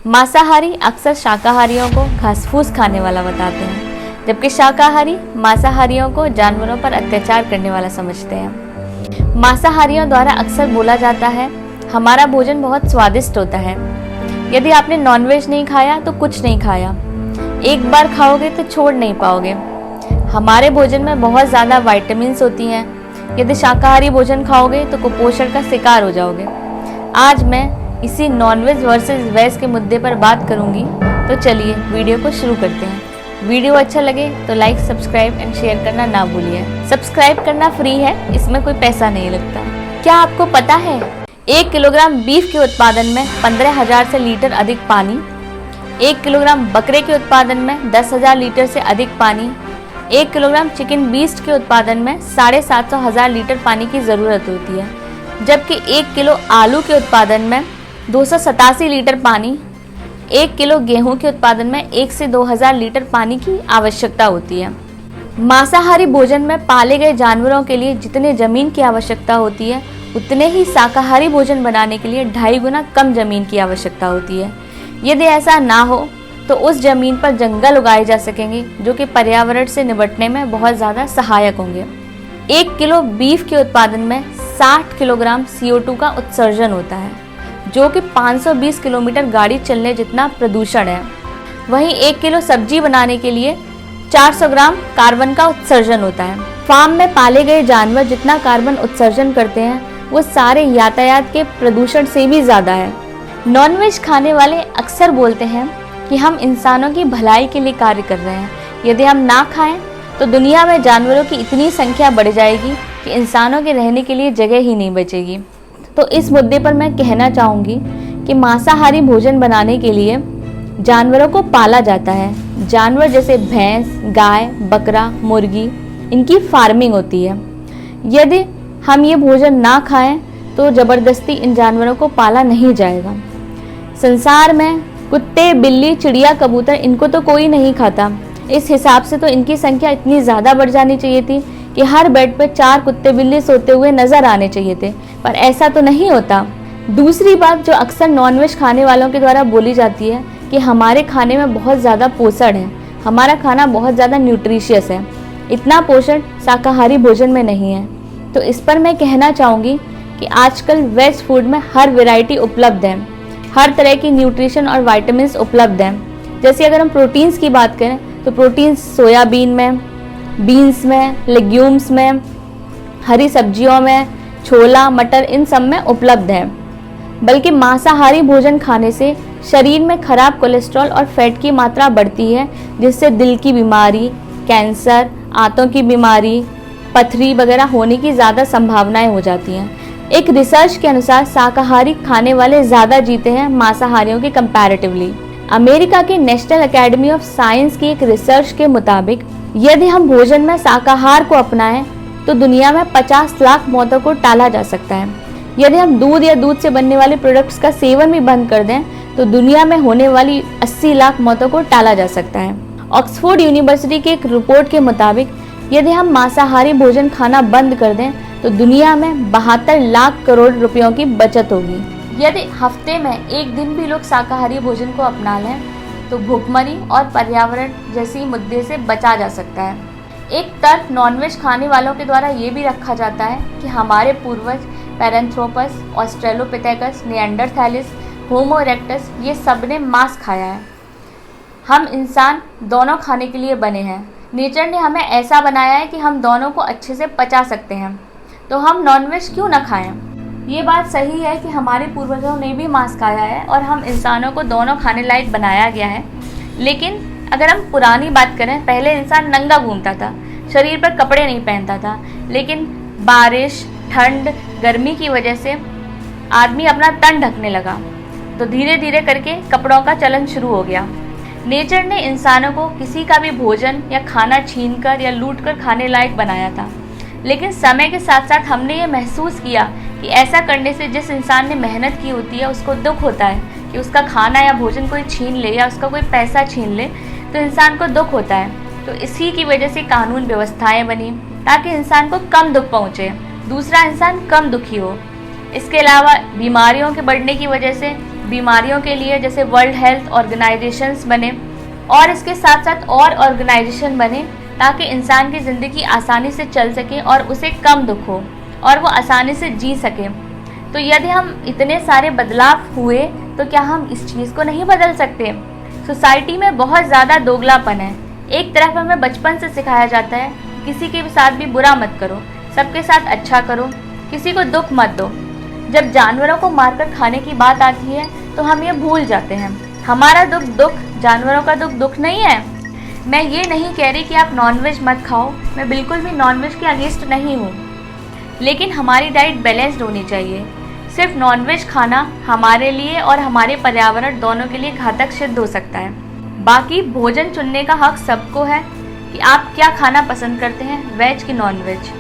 मांसाहारी अक्सर शाकाहारियों को घास-फूस खाने वाला बताते हैं, जबकि शाकाहारी मांसाहारियों को जानवरों पर अत्याचार करने वाला समझते हैं। मांसाहारियों द्वारा अक्सर बोला जाता है, हमारा भोजन बहुत स्वादिष्ट होता है। यदि आपने नॉनवेज नहीं खाया तो कुछ नहीं खाया, एक बार खाओगे तो छोड़ नहीं पाओगे। हमारे भोजन में बहुत ज़्यादा विटामिन्स होती हैं। यदि शाकाहारी भोजन खाओगे तो कुपोषण का शिकार हो जाओगे। आज मैं इसी नॉनवेज वर्सेस वेज के मुद्दे पर बात करूंगी, तो चलिए वीडियो को शुरू करते हैं। वीडियो अच्छा लगे तो लाइक, सब्सक्राइब एंड शेयर करना ना भूलिए। सब्सक्राइब करना फ्री है, इसमें कोई पैसा नहीं लगता। क्या आपको पता है 1 किलोग्राम बीफ के उत्पादन में 15,000 से लीटर अधिक पानी, 1 किलोग्राम बकरे के उत्पादन में 10,000 लीटर से अधिक पानी, 1 किलोग्राम चिकन बीस्ट के उत्पादन में 750,000 लीटर पानी की ज़रूरत होती है, जबकि 1 किलो आलू के उत्पादन में 287 लीटर पानी, 1 किलो गेहूं के उत्पादन में 1 से 2,000 लीटर पानी की आवश्यकता होती है। मांसाहारी भोजन में पाले गए जानवरों के लिए जितने जमीन की आवश्यकता होती है, उतने ही शाकाहारी भोजन बनाने के लिए 2.5 गुना कम जमीन की आवश्यकता होती है। यदि ऐसा ना हो तो उस जमीन पर जंगल उगाए जा सकेंगे, जो कि पर्यावरण से निपटने में बहुत ज़्यादा सहायक होंगे। 1 किलो बीफ के उत्पादन में 60 किलोग्राम CO2 का उत्सर्जन होता है, जो कि 520 किलोमीटर गाड़ी चलने जितना प्रदूषण है। वहीं 1 किलो सब्जी बनाने के लिए 400 ग्राम कार्बन का उत्सर्जन होता है। फार्म में पाले गए जानवर जितना कार्बन उत्सर्जन करते हैं, वो सारे यातायात के प्रदूषण से भी ज़्यादा है। नॉनवेज खाने वाले अक्सर बोलते हैं कि हम इंसानों की भलाई के लिए कार्य कर रहे हैं। यदि हम ना खाएं तो दुनिया में जानवरों की इतनी संख्या बढ़ जाएगी कि इंसानों के रहने के लिए जगह ही नहीं बचेगी। तो इस मुद्दे पर मैं कहना चाहूँगी कि मांसाहारी भोजन बनाने के लिए जानवरों को पाला जाता है। जानवर जैसे भैंस, गाय, बकरा, मुर्गी, इनकी फार्मिंग होती है। यदि हम ये भोजन ना खाएं तो ज़बरदस्ती इन जानवरों को पाला नहीं जाएगा। संसार में कुत्ते, बिल्ली, चिड़िया, कबूतर, इनको तो कोई नहीं खाता। इस हिसाब से तो इनकी संख्या इतनी ज़्यादा बढ़ जानी चाहिए थी कि हर बेड पे 4 कुत्ते बिल्ली सोते हुए नजर आने चाहिए थे, पर ऐसा तो नहीं होता। दूसरी बात जो अक्सर नॉनवेज खाने वालों के द्वारा बोली जाती है कि हमारे खाने में बहुत ज़्यादा पोषण है, हमारा खाना बहुत ज़्यादा न्यूट्रिशियस है। इतना पोषण शाकाहारी भोजन में नहीं है। तो इस पर मैं कहना चाहूँगी कि आजकल वेज फूड में हर वैरायटी उपलब्ध है, हर तरह की न्यूट्रिशन और विटामिन्स उपलब्ध हैं। जैसे अगर हम प्रोटीन्स की बात करें तो प्रोटीन्स सोयाबीन में, बीन्स में, लेग्यूम्स में, हरी सब्जियों में, छोला, मटर, इन सब में उपलब्ध है। बल्कि मांसाहारी भोजन खाने से शरीर में खराब कोलेस्ट्रॉल और फैट की मात्रा बढ़ती है, जिससे दिल की बीमारी, कैंसर, आंतों की बीमारी, पथरी वगैरह होने की ज़्यादा संभावनाएं हो जाती हैं। एक रिसर्च के अनुसार शाकाहारी खाने वाले ज़्यादा जीते हैं मांसाहारियों के कंपैरेटिवली। अमेरिका के नेशनल एकेडमी ऑफ साइंस की एक रिसर्च के मुताबिक यदि हम भोजन में शाकाहार को अपनाएं तो दुनिया में 50 लाख मौतों को टाला जा सकता है। यदि हम दूध या दूध से बनने वाले प्रोडक्ट्स का सेवन भी बंद कर दें तो दुनिया में होने वाली 80 लाख मौतों को टाला जा सकता है। ऑक्सफोर्ड यूनिवर्सिटी की एक रिपोर्ट के मुताबिक यदि हम मांसाहारी भोजन खाना बंद कर दें तो दुनिया में 72 लाख करोड़ रुपयों की बचत होगी। यदि हफ्ते में एक दिन भी लोग शाकाहारी भोजन को अपना लें तो भूखमरी और पर्यावरण जैसी मुद्दे से बचा जा सकता है। एक तर्क नॉनवेज खाने वालों के द्वारा ये भी रखा जाता है कि हमारे पूर्वज पैरेंथ्रोपस, ऑस्ट्रेलोपिथेकस, निएंडरथैलिस, होमो इरेक्टस, ये सब ने मांस खाया है। हम इंसान दोनों खाने के लिए बने हैं। नेचर ने हमें ऐसा बनाया है कि हम दोनों को अच्छे से पचा सकते हैं, तो हम नॉनवेज क्यों ना खाएं? ये बात सही है कि हमारे पूर्वजों ने भी मांस खाया है और हम इंसानों को दोनों खाने लायक बनाया गया है। लेकिन अगर हम पुरानी बात करें, पहले इंसान नंगा घूमता था, शरीर पर कपड़े नहीं पहनता था, लेकिन बारिश, ठंड, गर्मी की वजह से आदमी अपना तन ढकने लगा, तो धीरे धीरे करके कपड़ों का चलन शुरू हो गया। नेचर ने इंसानों को किसी का भी भोजन या खाना छीनकर या लूटकर खाने लायक बनाया था, लेकिन समय के साथ साथ हमने ये महसूस किया कि ऐसा करने से जिस इंसान ने मेहनत की होती है उसको दुख होता है कि उसका खाना या भोजन कोई छीन ले या उसका कोई पैसा छीन ले, तो इंसान को दुख होता है। तो इसी की वजह से कानून व्यवस्थाएं बनी ताकि इंसान को कम दुख पहुँचे, दूसरा इंसान कम दुखी हो। इसके अलावा बीमारियों के बढ़ने की वजह से बीमारियों के लिए जैसे वर्ल्ड हेल्थ ऑर्गेनाइजेशंस बने और इसके साथ साथ और ऑर्गेनाइजेशन बने ताकि इंसान की ज़िंदगी आसानी से चल सके और उसे कम दुख हो और वो आसानी से जी सके। तो यदि हम इतने सारे बदलाव हुए तो क्या हम इस चीज़ को नहीं बदल सकते? सोसाइटी में बहुत ज़्यादा दोगलापन है। एक तरफ हमें बचपन से सिखाया जाता है किसी के साथ भी बुरा मत करो, सबके साथ अच्छा करो, किसी को दुख मत दो। जब जानवरों को मारकर खाने की बात आती है तो हम ये भूल जाते हैं। हमारा दुख जानवरों का दुख नहीं है। मैं ये नहीं कह रही कि आप नॉनवेज मत खाओ, मैं बिल्कुल भी नॉनवेज के अगेंस्ट नहीं हूँ, लेकिन हमारी डाइट बैलेंस्ड होनी चाहिए। सिर्फ नॉनवेज खाना हमारे लिए और हमारे पर्यावरण दोनों के लिए घातक सिद्ध हो सकता है। बाकी भोजन चुनने का हक सबको है कि आप क्या खाना पसंद करते हैं, वेज कि नॉन वेज।